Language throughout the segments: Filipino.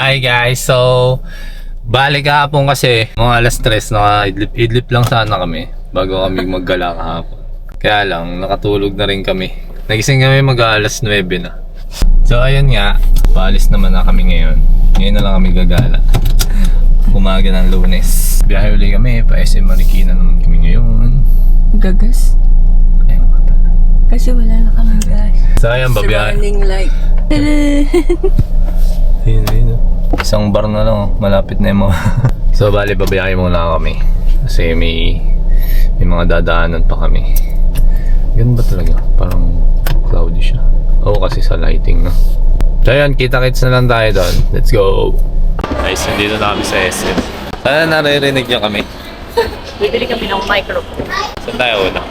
Hi guys, so balik kahapon kasi mga alas 3 idlip lang sana kami bago kami maggala kahapon. Kaya lang, nakatulog na rin kami. Nagising kami alas 9 na. So ayun nga, paalis naman na kami ngayon. Ngayon na lang kami gagala. Umaga ng Lunes. Biyahe uli kami, pa SM Marikina naman kami ngayon. Gagas? Ayun nga pala. Kasi wala na kami gas. So ayun, babiyahe. Running light. Ayun. Isang bar na lang, malapit na yung mga So bali babiyahe muna kami kasi may mga dadaanan pa kami. Ganun ba talaga? Parang cloudy siya. Oo, kasi sa lighting na. So yun, kita-kits na lang tayo doon. Let's go! Guys, nandito na kami sa SM. Sana naririnig niyo kami. Bibili kami ng microphone. Saan tayo una?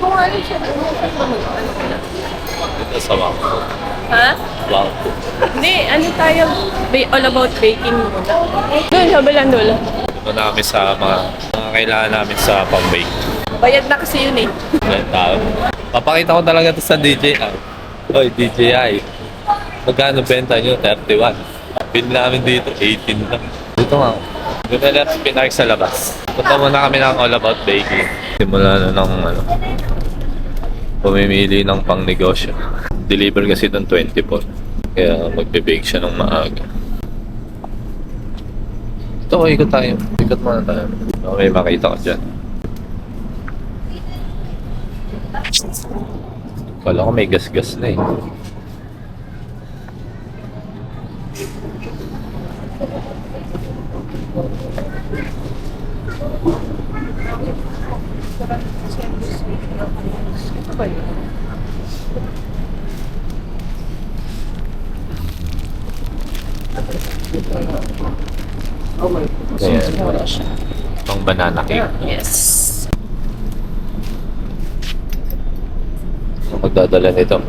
Kung ano siya, Dito sa Bangko. ha? Bangko. Hindi, ano tayo? All about baking muna. Doon, sa Balandol. Dito na kami sa mga kailangan namin sa pang-bake. Bayad na kasi yun eh. Ilan tao? Papakita ko talaga to sa DJI. Oy, DJI. Magkano benta nyo? 31. Bin namin dito, 18 lang. Dito nga. Dito na natin pinark sa labas. Punta muna kami ng All About Baking. Simula na ng pumimili ng pang negosyo. Deliver kasi ng 24. Kaya magbe-bake siya ng maaga. Ito, ikot tayo. Ikot muna tayo. Okay, makita ko dyan. Kala ko may gas-gas na eh. Ayan. Pang banana cake. Yes. Magdadala nito.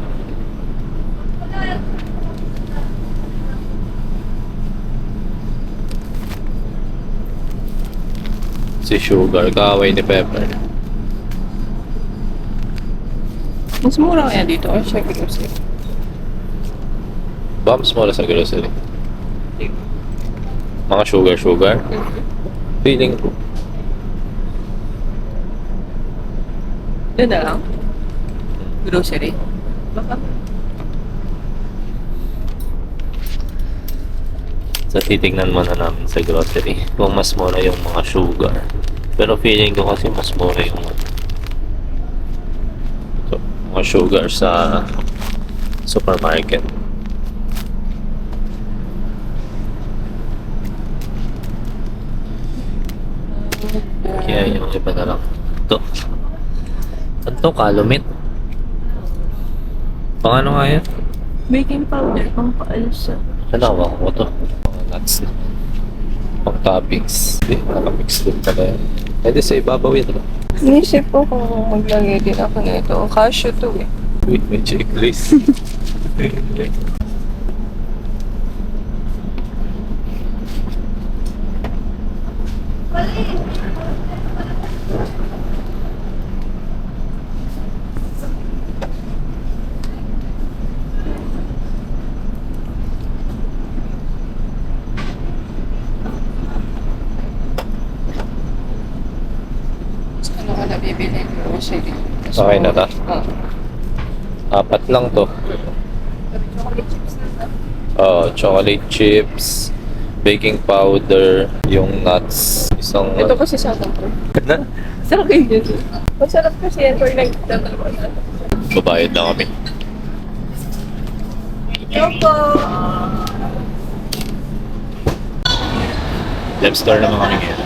Si Sugar, kaaway ni Pepper. Mas mura kaya dito or siya grocery? Bams mura sa grocery. Mga sugar. Feeling ko. Doon na lang? Grocery? Baka. So titignan muna namin sa grocery kung mas mura yung mga sugar. Pero feeling ko kasi mas mura yung mga sugar sa supermarket. Kaya yung iba na lang. Ito. Ito, Calumet. Pang ano nga yan? Baking powder, pang paalsa. Dalawa ko ito. Mga nuts na. Pang toppings. Hindi, nakamix din pala yan. Pwede sa ibabaw yun. Inisip ko kung maglagay din ako nito. Cashew to eh. Wait, may checklist. Ano ka na bibili? Grocery. Okay na ta? Oo. 4 lang to. Chocolate chips na ba? Chocolate chips, baking powder, yung nuts, isang... Ito kasi sa akin to. Sarap yun yun. Masarap kasi yan pag nagtatalawa na. Babayad na kami. Choco! Lab store naman kami ngayon.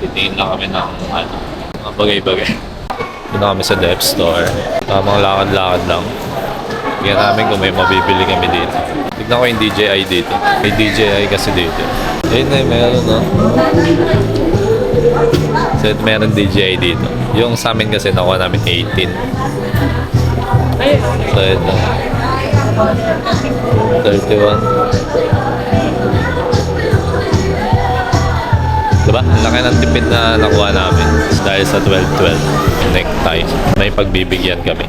Titingin lang kami ng mga bagay-bagay. Doon na kami sa Dep Store. Mga lakad-lakad lang. Tignan namin kung may mabibili kami dito. Tignan ko yung DJI dito. May DJI kasi dito. Ayun na, meron no. So meron DJI dito. Yung sa amin kasi nakuha namin 18. Ayun. So ito. 31. Diba? Ang laki ng tipid na nakuha namin dahil sa 12-12 necktie. May pagbibigyan kami.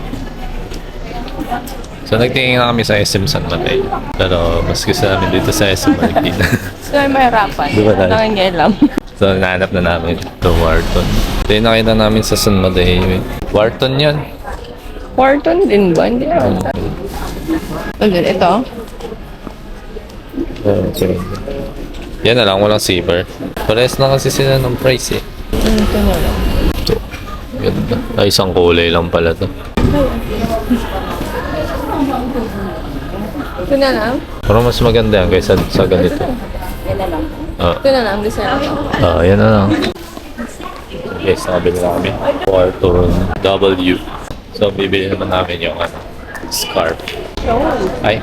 So nagtingin nga kami sa SM San Mateo. Pero mas gusto namin dito sa SM Marikina. So, ay mahirapan. Di ba tayo? Nangangialam. So nahanap na namin ito, Wharton. Ito yung nakita namin sa San Mateo. Wharton yan. Wharton din ba? Hindi ata. Ano, ito? Okay. Yan na lang, walang zipper. Parehas na kasi sila ng price eh. Ito na lang. Ito. Ganda. Ay, isang kulay lang pala to. Ito na lang? Pero mas maganda yan kaysa sa ganito. Yan na lang. Ah, Ito na lang, design na lang. yan na lang. Okay, sabi na namin. Wharton W. So, bibili naman namin yung scarf. Ay,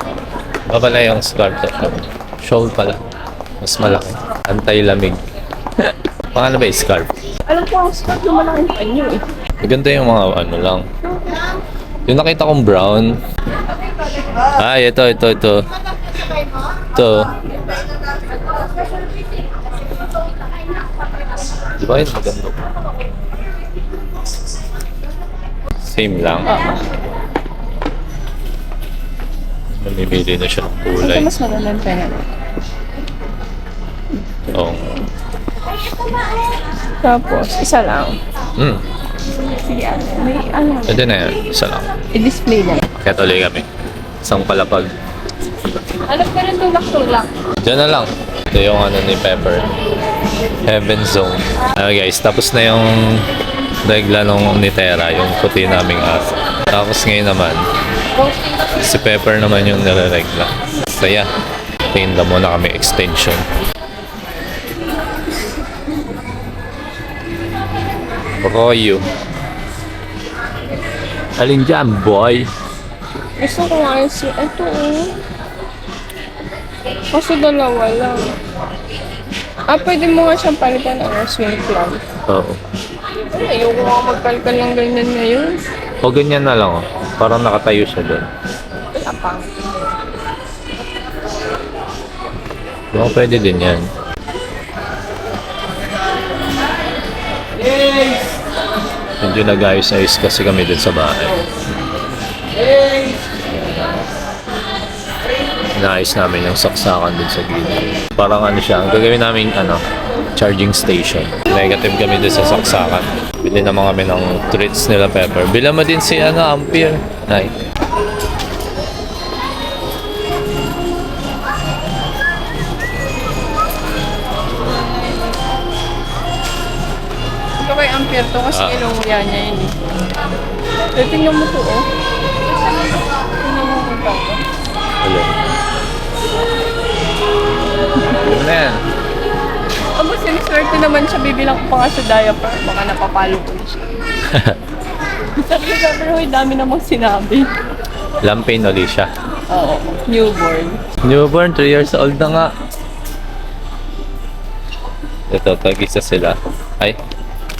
pala yung scarf. Shawl pala. Mas malaki. Anti-lamig. Pangalan ba yung scarf? Alam ko, ang start yung malaking panyo eh. Maganda yung mga ano lang. Yung nakita kong brown. Ay, ito. Ito. Di ba yun maganda? Same lang. Mamimili na siya ng kulay. Ito mas maganda yung pera. Oo. Tapos, isa lang. Sige, may ano. Pwede na yan. Isa lang. I-display na. Kaya tuloy kami. Isang palapag. Alam ko rin tulak-tulak. Diyan na lang. Ito yung ni Pepper. Heaven Zone. Guys, tapos na yung regla nung ni Tera, yung puti naming aso. Tapos ngayon naman, si Pepper naman yung nire-regla. Saya. Tinda muna kami extension. Royo. Alin dyan, boy? Gusto ko nga yung ito Kaso dalawa lang. Pwede mo nga siyang palitan ng swing club. Oo. Ayoko nga magpalitan ng ganyan ngayon. O ganyan na lang, oh. Parang nakatayo siya doon. Wala pa. Baka pwede din yan. Medyo nag-ayos-ayos kasi kami dun sa bahay. Inaayos namin yung saksakan dun sa gilid. Parang siya, ang gagawin namin charging station. Negative kami dun sa saksakan. Bili naman kami ng treats nila Pepper. Bila mo din si Ampere. Ay. Ito kay Ampere to kasi inuuya niya yun eh. Tingnan mo to Tingnan mo kung tayo. Hello. Yun na yan. Aba, siniswerte naman siya. Bibilang ko pa nga sa diaper. Baka napapalo ko na siya. Sabi, hoy, dami namang sinabi. Lampain ulit siya. Oo, newborn. Newborn, 3 years old na nga. Ito, tag-isa sila. Ay,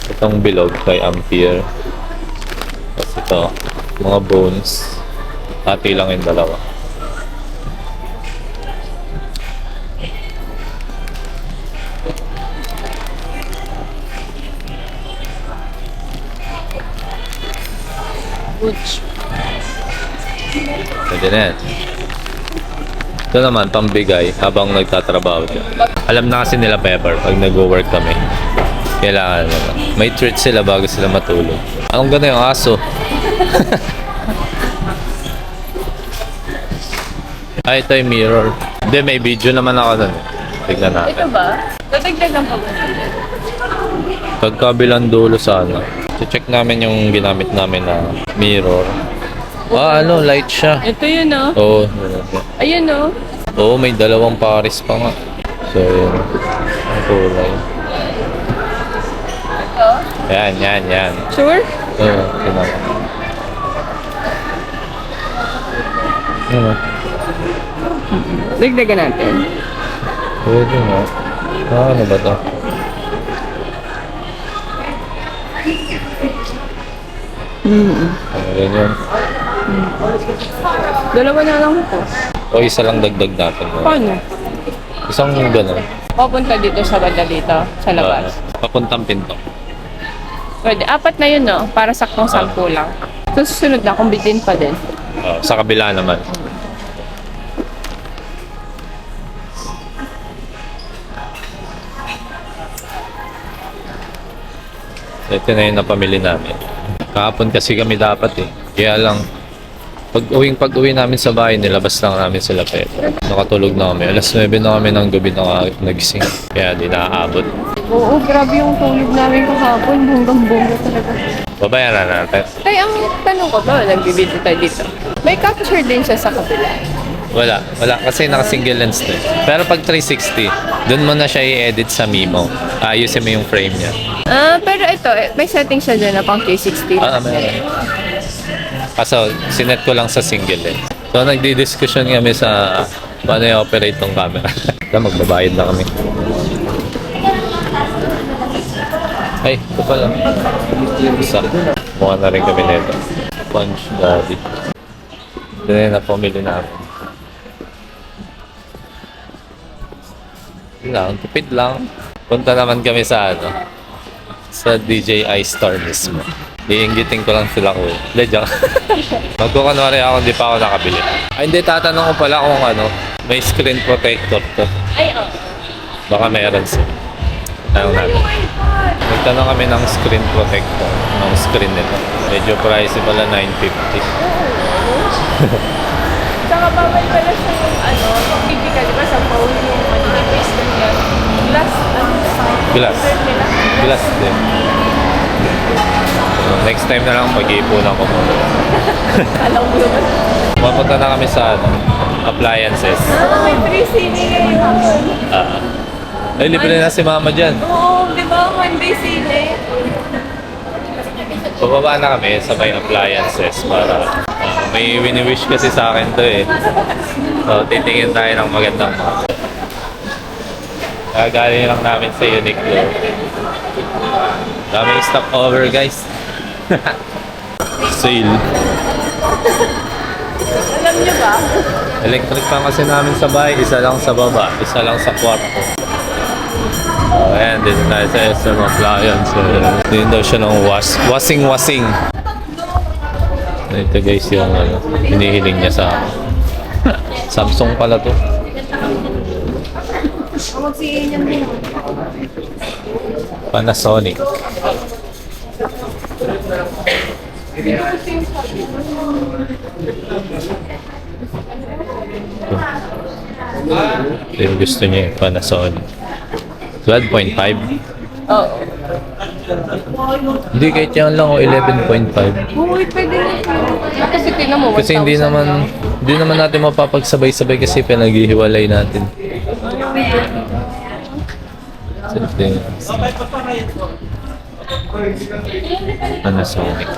itong bilog kay Ampere. Tapos ito, mga bones. Hati lang yung dalawa. Butch. Pwede na yan. Ito naman, pambigay habang nagtatrabaho siya. Alam na kasi nila Pepper pag nag-work kami. Kailangan may treat sila bago sila matulog. Anong ganda yung aso? Ay, ito yung mirror. Hindi, may video naman ako nun. Tignan natin. Ito ba? Dadagdagan pa ba? Pagkabilang dulo sana. Check namin yung ginamit namin na mirror. Light siya. Ito yun Oo. Ayun Oo, may dalawang pares pa nga. So, yun. Ang kulay. Ito? Yan. Sure? Oo, kinaka. Dagdagan natin. Pwede nga. Ano ba to? Ganyan. Dalawa na lang po. O isa lang dagdag natin. Paano? Isang gano'n. Papunta dito sa banda dito, sa labas. Papuntang pinto. Pwede. 4 na yun, Para saktong 10 lang. So, susunod na, kumbitin pa din. Sa kabila naman. Ito na yung napamili namin. Kahapon kasi kami dapat eh. Kaya lang, pag-uwi namin sa bahay, nilabas lang namin sila pero nakatulog na kami. Alas 9 na kami ng gabi na nagising. Kaya di naaabot. Oo, grabe yung tulog namin kahapon. Bonggang-bongga talaga. Babayaran natin. Ay, ang tanong ko ba, nagbibideo tayo dito. May capture din siya sa kabila. Wala kasi naka-single lens na eh. Pero pag 360, dun mo na siya i-edit sa Mimo. Ayusin mo yung frame niya. Pero ito, may setting siya dyan na pang 360. Meron. Kaso, sinet ko lang sa single lens. So, nagdi-discussion kami sa paano i-operate tong camera. Magbabayad na kami. Ay, ito pala. Isa. Mukha na rin kami nito. Punch Daddy. Ito na yung napamili namin. Tipid lang. Punta naman kami sa sa DJI Star mismo. Iinggitin ko lang sila ko. Joke. Magkukunwari ako, hindi pa ako nakabili. Ay, hindi, tatanong ko pala kung may screen protector to. Ay, Baka meron siya. Tanong natin. Nagtanong kami ng screen protector, ng screen nito. Medyo pricey pala, 950. Saka bawal pala siya yung typical, di ba sa phone yung face ganyan. Glass din. Next time na lang mag-iipunan ko muna. Alam mo yun. Mapunta na kami sa appliances. May free sini ngayon. Ay, libre na si mama dyan. Oo, di ba? Monday sini. Bababa na kami sa may appliances para may wini-wish kasi sa akin to eh. So, titingin tayo ng magandang mga. Galing lang namin sa Uniqlo. Daming stock over guys. Sale. Alam niyo ba? Electric fan kasi namin sa bahay. Isa lang sa baba, isa lang sa kwarto. Ayan, dito tayo sa SM Appliance. Dito daw siya ng wasing. Ito guys yung hinihiling niya sa Samsung pala to. Panasonic. Ito yung gusto niya, Panasonic. 12.5. Oo. Hindi, kahit yan lang o 11.5. Uy, pwede na. Kasi tinan mo, 1,000 Kasi hindi naman natin mapapagsabay-sabay kasi pinaghihiwalay natin. Panasonic.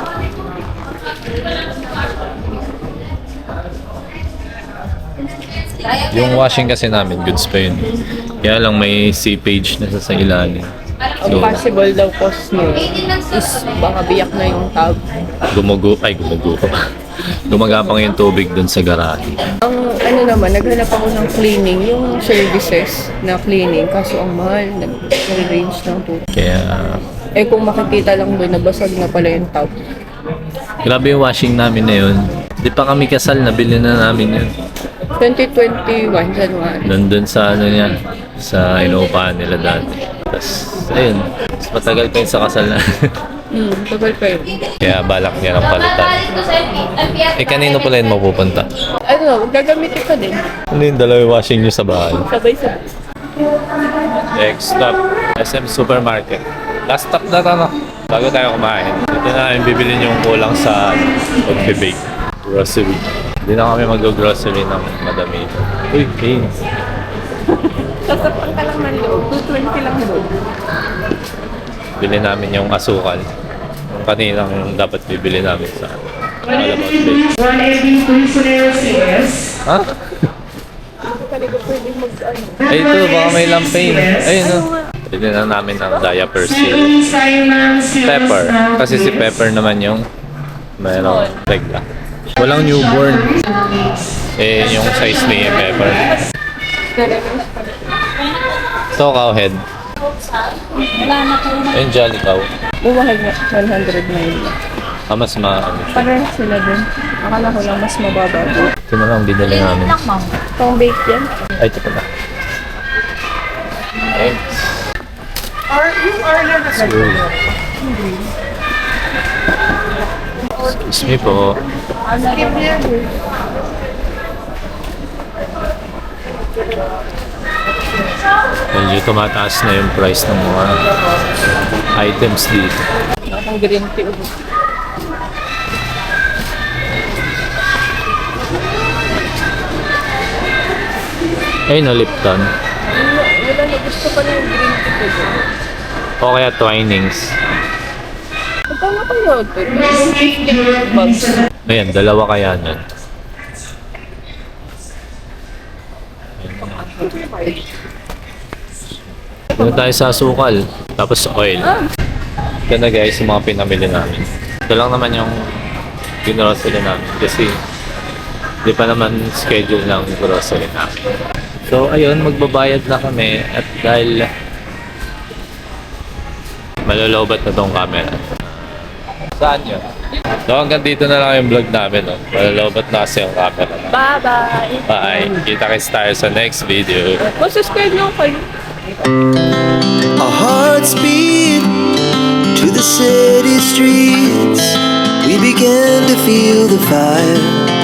Yung washing kasi namin, goods pa yun. Kaya lang may seepage na sa ilalim. Ang possible daw cause mo is baka biyak na yung tub. Gumagapang yung tubig dun sa garahe. Ang naman, naghanap ako ng cleaning, yung services na cleaning, kaso ang mahal, nag-range ng tubig. Kaya, Kung makikita lang doon, nabasag na pala yung tub. grabe yung washing namin na yun. Di pa kami kasal, nabili na namin yun. 2021, January. Nandun sa niya, sa inuupahan nila dati. Tapos, ayun, mas matagal pa yun sa kasal na. Tagal pa yun. Kaya balak niya ng palitan. Kanino pala yun mapupunta? Gagamitin ko din. Ano yung dalawang washing nyo sa bahay? Sabay-sabay. Next stop, SM Supermarket. Last stop na to, no? Bago tayo kumain. Dito na namin bibili yung kulang sa pag-bake. Grocery. Hindi na kami mag-grocery ng madami. Uy, Keynes. Sasapang ka lang man loob. 220 lang loob. Bili namin yung asukal. Yung kaninang dapat bibili namin sa All About Bake. 180 Prisioneros CS. Ha? Pwede ko pwede mag-ano. Ay, ito, baka may lampain. Ayun, no? Bili na namin ng diaper seal. Pepper. Kasi si Pepper naman yung mayroong regla. Walang newborn. Yung size ni Pepper. Ito, cowhead. Ayun, Jolly Cow. Bumahal na 109 lang. Mas Parang sila din. Akala ko lang mas mababa. ito na lang binili namin. Pang bake yan. Ay, ito pala. Thanks. Excuse me po. Skip yan. Medyo tumataas na yung price ng mga items dito. Ang green tea. Ay, no, Lipton. Wala na gusto pa na yung green tea ko. O kaya Twinings. Magkano kayo ito? Bags. Ayan, dalawa kaya nun. Doon tayo sa asukal. Tapos oil. Ito na guys, yung mga pinamili namin. Ito lang naman yung grocery namin. Kasi di pa naman schedule ng grocery namin. So ayun, magbabayad na kami. At dahil malolobat na tong camera. Saan yun? So hanggang dito na lang yung vlog namin. No? Malolobat na kasi yung camera. Bye-bye! Bye! Kita-kits tayo sa next video. Subscribe nyo kayo. Our hearts beat to the city streets. We began to feel the fire.